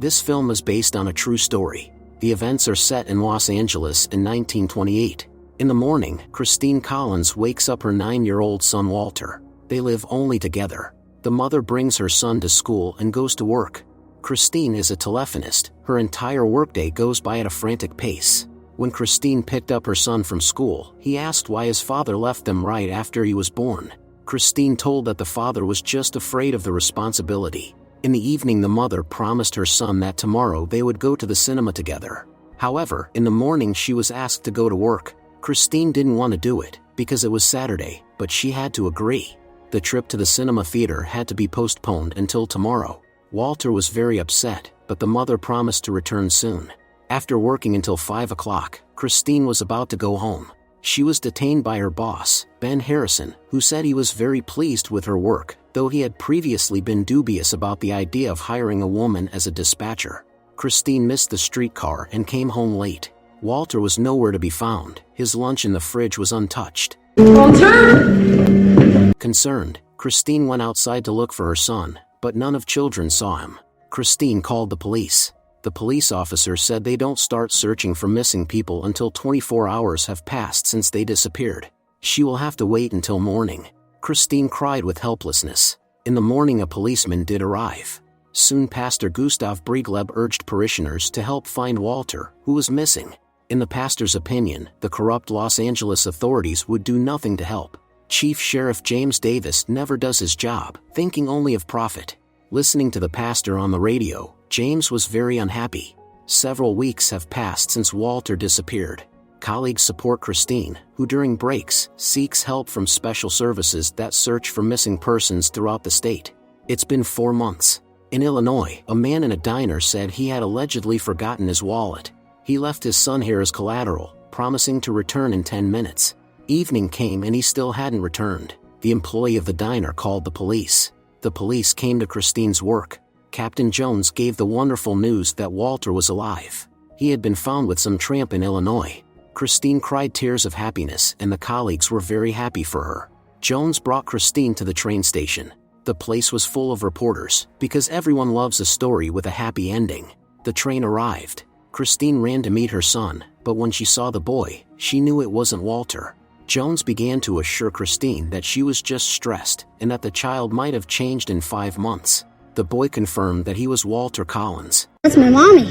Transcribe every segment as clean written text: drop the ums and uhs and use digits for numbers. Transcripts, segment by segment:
This film is based on a true story. The events are set in Los Angeles in 1928. In the morning, Christine Collins wakes up her 9-year-old son Walter. They live only together. The mother brings her son to school and goes to work. Christine is a telephonist. Her entire workday goes by at a frantic pace. When Christine picked up her son from school, he asked why his father left them right after he was born. Christine told that the father was just afraid of the responsibility. In the evening, the mother promised her son that tomorrow they would go to the cinema together. However, in the morning she was asked to go to work. Christine didn't want to do it, because it was Saturday, but she had to agree. The trip to the cinema theater had to be postponed until tomorrow. Walter was very upset, but the mother promised to return soon. After working until 5 o'clock, Christine was about to go home. She was detained by her boss, Ben Harrison, who said he was very pleased with her work, though he had previously been dubious about the idea of hiring a woman as a dispatcher. Christine missed the streetcar and came home late. Walter was nowhere to be found. His lunch in the fridge was untouched. Walter! Concerned, Christine went outside to look for her son, but none of children saw him. Christine called the police. The police officer said they don't start searching for missing people until 24 hours have passed since they disappeared. She will have to wait until morning. Christine cried with helplessness. In the morning, a policeman did arrive. Soon Pastor Gustav Briegleb urged parishioners to help find Walter, who was missing. In the pastor's opinion, the corrupt Los Angeles authorities would do nothing to help. Chief Sheriff James Davis never does his job, thinking only of profit. Listening to the pastor on the radio, James was very unhappy. Several weeks have passed since Walter disappeared. Colleagues support Christine, who during breaks seeks help from special services that search for missing persons throughout the state. It's been 4 months. In Illinois, a man in a diner said he had allegedly forgotten his wallet. He left his son here as collateral, promising to return in 10 minutes. Evening came and he still hadn't returned. The employee of the diner called the police. The police came to Christine's work. Captain Jones gave the wonderful news that Walter was alive. He had been found with some tramp in Illinois. Christine cried tears of happiness, and the colleagues were very happy for her. Jones brought Christine to the train station. The place was full of reporters, because everyone loves a story with a happy ending. The train arrived. Christine ran to meet her son, but when she saw the boy, she knew it wasn't Walter. Jones began to assure Christine that she was just stressed, and that the child might have changed in 5 months. The boy confirmed that he was Walter Collins. That's my mommy.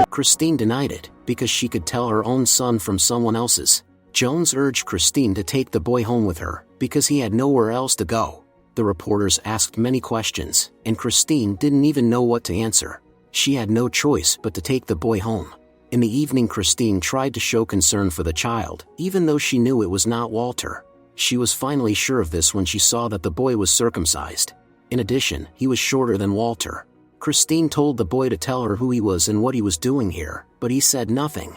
Christine denied it, because she could tell her own son from someone else's. Jones urged Christine to take the boy home with her, because he had nowhere else to go. The reporters asked many questions, and Christine didn't even know what to answer. She had no choice but to take the boy home. In the evening, Christine tried to show concern for the child, even though she knew it was not Walter. She was finally sure of this when she saw that the boy was circumcised. In addition, he was shorter than Walter. Christine told the boy to tell her who he was and what he was doing here, but he said nothing.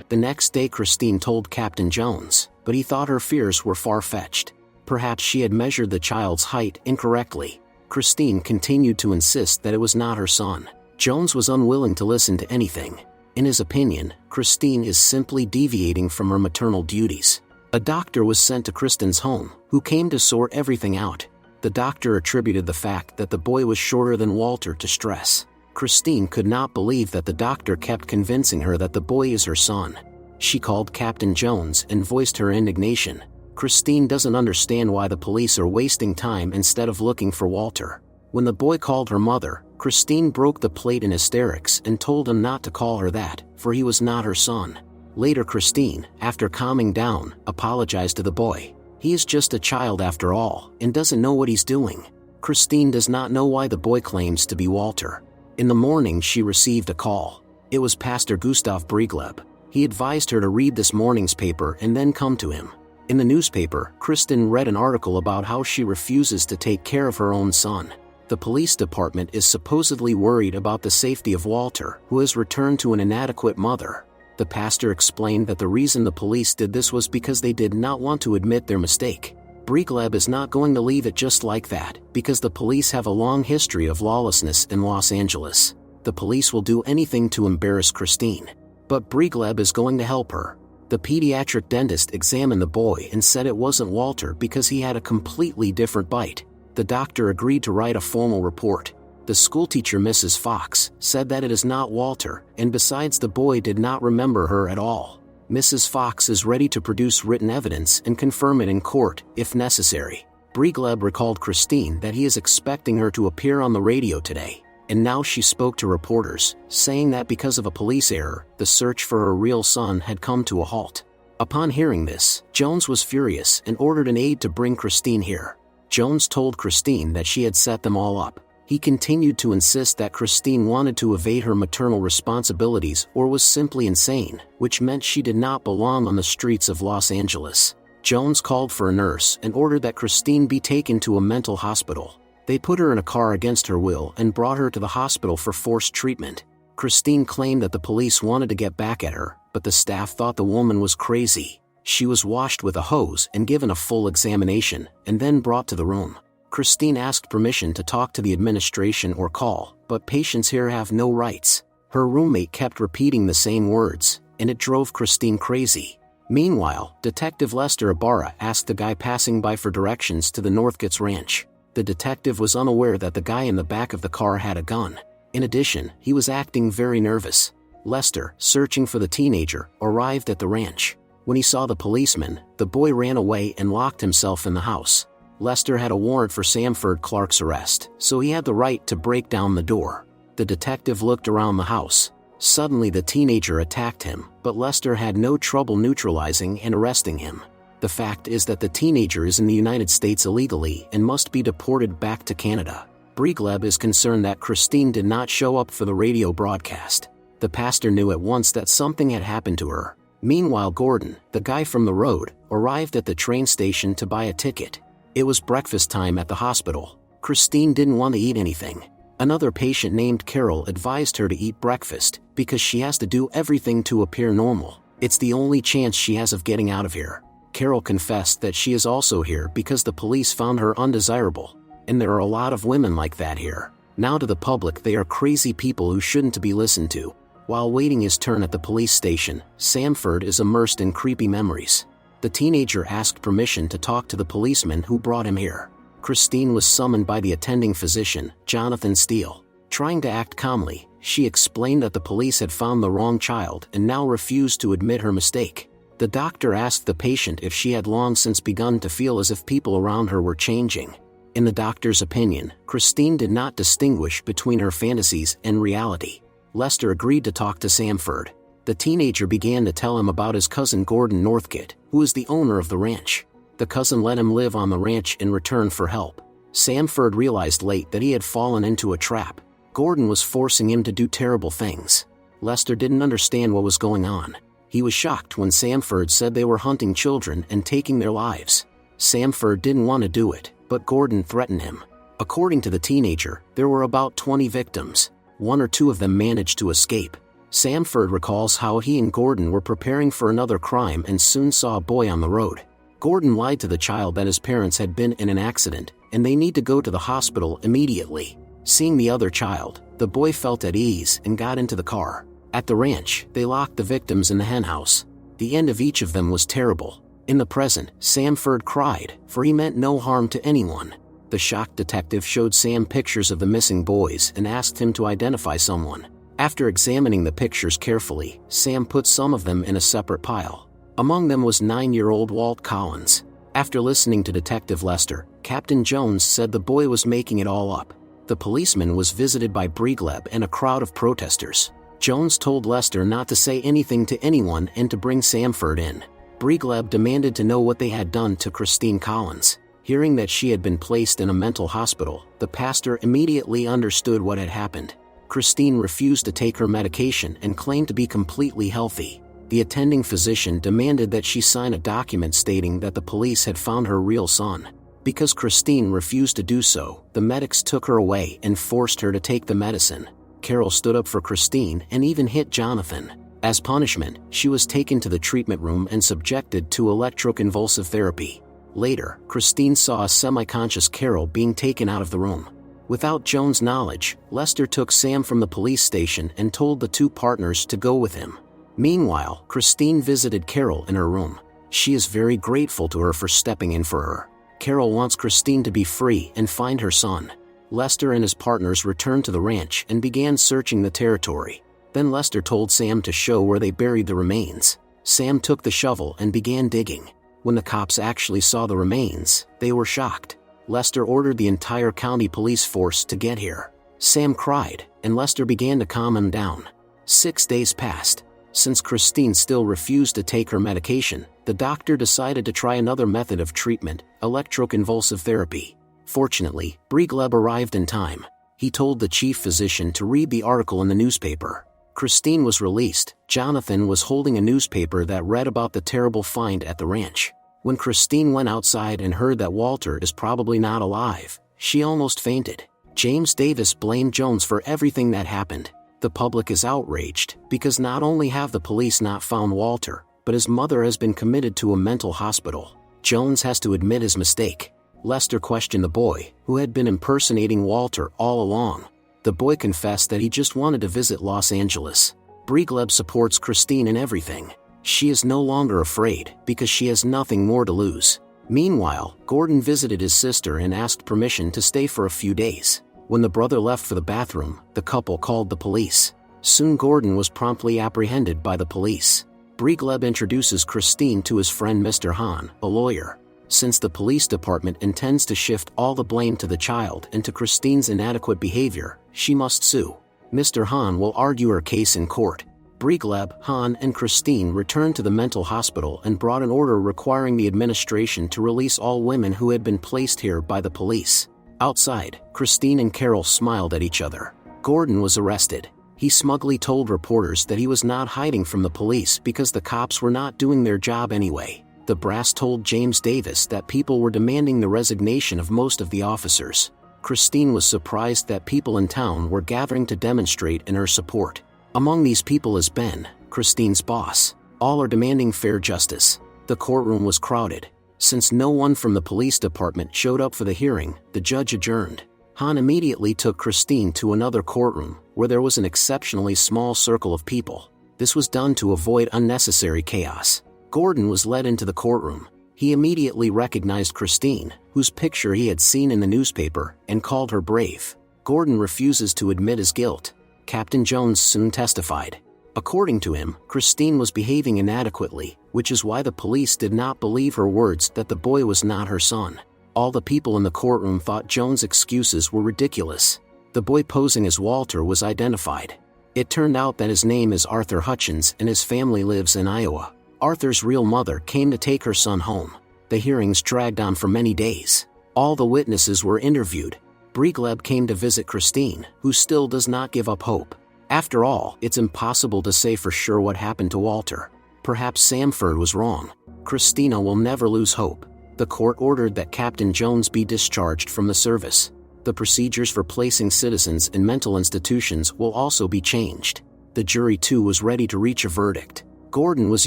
The next day, Christine told Captain Jones, but he thought her fears were far-fetched. Perhaps she had measured the child's height incorrectly. Christine continued to insist that it was not her son. Jones was unwilling to listen to anything. In his opinion, Christine is simply deviating from her maternal duties. A doctor was sent to Christine's home, who came to sort everything out. The doctor attributed the fact that the boy was shorter than Walter to stress. Christine could not believe that the doctor kept convincing her that the boy is her son. She called Captain Jones and voiced her indignation. Christine doesn't understand why the police are wasting time instead of looking for Walter. When the boy called her mother, Christine broke the plate in hysterics and told him not to call her that, for he was not her son. Later, Christine, after calming down, apologized to the boy. He is just a child after all, and doesn't know what he's doing. Christine does not know why the boy claims to be Walter. In the morning, she received a call. It was Pastor Gustav Briegleb. He advised her to read this morning's paper and then come to him. In the newspaper, Kristen read an article about how she refuses to take care of her own son. The police department is supposedly worried about the safety of Walter, who has returned to an inadequate mother. The pastor explained that the reason the police did this was because they did not want to admit their mistake. Briegleb is not going to leave it just like that, because the police have a long history of lawlessness in Los Angeles. The police will do anything to embarrass Christine. But Briegleb is going to help her. The pediatric dentist examined the boy and said it wasn't Walter because he had a completely different bite. The doctor agreed to write a formal report. The schoolteacher, Mrs. Fox, said that it is not Walter, and besides, the boy did not remember her at all. Mrs. Fox is ready to produce written evidence and confirm it in court, if necessary. Bregleb recalled Christine that he is expecting her to appear on the radio today, and now she spoke to reporters, saying that because of a police error, the search for her real son had come to a halt. Upon hearing this, Jones was furious and ordered an aide to bring Christine here. Jones told Christine that she had set them all up. He continued to insist that Christine wanted to evade her maternal responsibilities or was simply insane, which meant she did not belong on the streets of Los Angeles. Jones called for a nurse and ordered that Christine be taken to a mental hospital. They put her in a car against her will and brought her to the hospital for forced treatment. Christine claimed that the police wanted to get back at her, but the staff thought the woman was crazy. She was washed with a hose and given a full examination, and then brought to the room. Christine asked permission to talk to the administration or call, but patients here have no rights. Her roommate kept repeating the same words, and it drove Christine crazy. Meanwhile, Detective Lester Ibarra asked the guy passing by for directions to the Northcotes ranch. The detective was unaware that the guy in the back of the car had a gun. In addition, he was acting very nervous. Lester, searching for the teenager, arrived at the ranch. When he saw the policeman, the boy ran away and locked himself in the house. Lester had a warrant for Samford Clark's arrest, so he had the right to break down the door. The detective looked around the house. Suddenly the teenager attacked him, but Lester had no trouble neutralizing and arresting him. The fact is that the teenager is in the United States illegally and must be deported back to Canada. Bregleb is concerned that Christine did not show up for the radio broadcast. The pastor knew at once that something had happened to her. Meanwhile, Gordon, the guy from the road, arrived at the train station to buy a ticket. It was breakfast time at the hospital. Christine didn't want to eat anything. Another patient named Carol advised her to eat breakfast, because she has to do everything to appear normal. It's the only chance she has of getting out of here. Carol confessed that she is also here because the police found her undesirable. And there are a lot of women like that here. Now to the public, they are crazy people who shouldn't be listened to. While waiting his turn at the police station, Samford is immersed in creepy memories. The teenager asked permission to talk to the policeman who brought him here. Christine was summoned by the attending physician, Jonathan Steele. Trying to act calmly, she explained that the police had found the wrong child and now refused to admit her mistake. The doctor asked the patient if she had long since begun to feel as if people around her were changing. In the doctor's opinion, Christine did not distinguish between her fantasies and reality. Lester agreed to talk to Samford. The teenager began to tell him about his cousin Gordon Northcote, who is the owner of the ranch. The cousin let him live on the ranch in return for help. Samford realized late that he had fallen into a trap. Gordon was forcing him to do terrible things. Lester didn't understand what was going on. He was shocked when Samford said they were hunting children and taking their lives. Samford didn't want to do it, but Gordon threatened him. According to the teenager, there were about 20 victims. 1 or 2 of them managed to escape. Samford recalls how he and Gordon were preparing for another crime and soon saw a boy on the road. Gordon lied to the child that his parents had been in an accident, and they need to go to the hospital immediately. Seeing the other child, the boy felt at ease and got into the car. At the ranch, they locked the victims in the henhouse. The end of each of them was terrible. In the present, Samford cried, for he meant no harm to anyone. The shocked detective showed Sam pictures of the missing boys and asked him to identify someone. After examining the pictures carefully, Sam put some of them in a separate pile. Among them was 9-year-old Walt Collins. After listening to Detective Lester, Captain Jones said the boy was making it all up. The policeman was visited by Bregleb and a crowd of protesters. Jones told Lester not to say anything to anyone and to bring Samford in. Bregleb demanded to know what they had done to Christine Collins. Hearing that she had been placed in a mental hospital, the pastor immediately understood what had happened. Christine refused to take her medication and claimed to be completely healthy. The attending physician demanded that she sign a document stating that the police had found her real son. Because Christine refused to do so, the medics took her away and forced her to take the medicine. Carol stood up for Christine and even hit Jonathan. As punishment, she was taken to the treatment room and subjected to electroconvulsive therapy. Later, Christine saw a semi-conscious Carol being taken out of the room. Without Jones' knowledge, Lester took Sam from the police station and told the 2 partners to go with him. Meanwhile, Christine visited Carol in her room. She is very grateful to her for stepping in for her. Carol wants Christine to be free and find her son. Lester and his partners returned to the ranch and began searching the territory. Then Lester told Sam to show where they buried the remains. Sam took the shovel and began digging. When the cops actually saw the remains, they were shocked. Lester ordered the entire county police force to get here. Sam cried, and Lester began to calm him down. 6 days passed. Since Christine still refused to take her medication, the doctor decided to try another method of treatment, electroconvulsive therapy. Fortunately, Bregleb arrived in time. He told the chief physician to read the article in the newspaper. Christine was released. Jonathan was holding a newspaper that read about the terrible find at the ranch. When Christine went outside and heard that Walter is probably not alive, she almost fainted. James Davis blamed Jones for everything that happened. The public is outraged because not only have the police not found Walter, but his mother has been committed to a mental hospital. Jones has to admit his mistake. Lester questioned the boy, who had been impersonating Walter all along. The boy confessed that he just wanted to visit Los Angeles. Bregleb supports Christine in everything. She is no longer afraid because she has nothing more to lose. Meanwhile, Gordon visited his sister and asked permission to stay for a few days. When the brother left for the bathroom, the couple called the police. Soon Gordon was promptly apprehended by the police. Bregleb introduces Christine to his friend Mr. Hahn, a lawyer. Since the police department intends to shift all the blame to the child and to Christine's inadequate behavior, she must sue. Mr. Hahn will argue her case in court. Bregleb, Hahn, and Christine returned to the mental hospital and brought an order requiring the administration to release all women who had been placed here by the police. Outside, Christine and Carol smiled at each other. Gordon was arrested. He smugly told reporters that he was not hiding from the police because the cops were not doing their job anyway. The brass told James Davis that people were demanding the resignation of most of the officers. Christine was surprised that people in town were gathering to demonstrate in her support. Among these people is Ben, Christine's boss. All are demanding fair justice. The courtroom was crowded. Since no one from the police department showed up for the hearing, the judge adjourned. Hahn immediately took Christine to another courtroom, where there was an exceptionally small circle of people. This was done to avoid unnecessary chaos. Gordon was led into the courtroom. He immediately recognized Christine, whose picture he had seen in the newspaper, and called her brave. Gordon refuses to admit his guilt. Captain Jones soon testified. According to him, Christine was behaving inadequately, which is why the police did not believe her words that the boy was not her son. All the people in the courtroom thought Jones' excuses were ridiculous. The boy posing as Walter was identified. It turned out that his name is Arthur Hutchins and his family lives in Iowa. Arthur's real mother came to take her son home. The hearings dragged on for many days. All the witnesses were interviewed. Bregleb came to visit Christine, who still does not give up hope. After all, it's impossible to say for sure what happened to Walter. Perhaps Samford was wrong. Christina will never lose hope. The court ordered that Captain Jones be discharged from the service. The procedures for placing citizens in mental institutions will also be changed. The jury too was ready to reach a verdict. Gordon was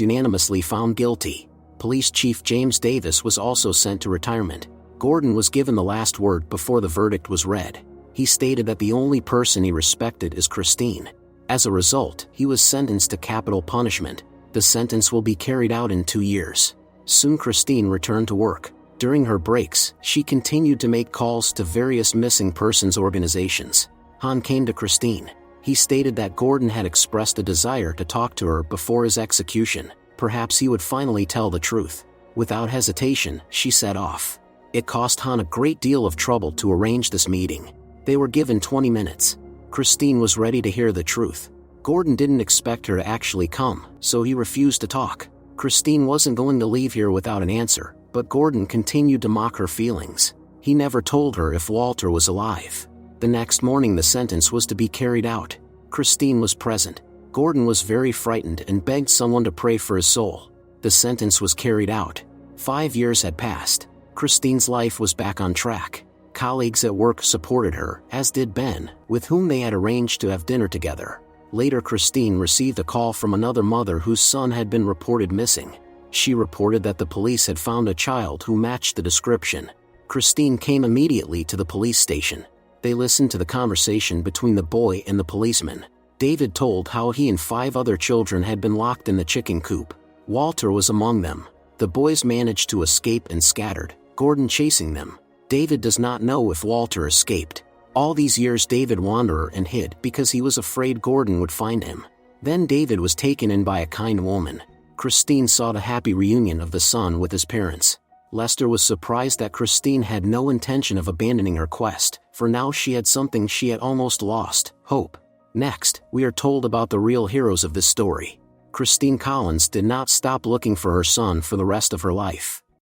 unanimously found guilty. Police Chief James Davis was also sent to retirement. Gordon was given the last word before the verdict was read. He stated that the only person he respected is Christine. As a result, he was sentenced to capital punishment. The sentence will be carried out in 2 years. Soon Christine returned to work. During her breaks, she continued to make calls to various missing persons organizations. Hahn came to Christine. He stated that Gordon had expressed a desire to talk to her before his execution. Perhaps he would finally tell the truth. Without hesitation, she set off. It cost Hahn a great deal of trouble to arrange this meeting. They were given 20 minutes. Christine was ready to hear the truth. Gordon didn't expect her to actually come, so he refused to talk. Christine wasn't going to leave here without an answer, but Gordon continued to mock her feelings. He never told her if Walter was alive. The next morning the sentence was to be carried out. Christine was present. Gordon was very frightened and begged someone to pray for his soul. The sentence was carried out. 5 years had passed. Christine's life was back on track. Colleagues at work supported her, as did Ben, with whom they had arranged to have dinner together. Later Christine received a call from another mother whose son had been reported missing. She reported that the police had found a child who matched the description. Christine came immediately to the police station. They listened to the conversation between the boy and the policeman. David told how he and 5 other children had been locked in the chicken coop. Walter was among them. The boys managed to escape and scattered. Gordon chasing them. David does not know if Walter escaped. All these years David wandered and hid because he was afraid Gordon would find him. Then David was taken in by a kind woman. Christine saw the happy reunion of the son with his parents. Lester was surprised that Christine had no intention of abandoning her quest, for now she had something she had almost lost: hope. Next, we are told about the real heroes of this story. Christine Collins did not stop looking for her son for the rest of her life.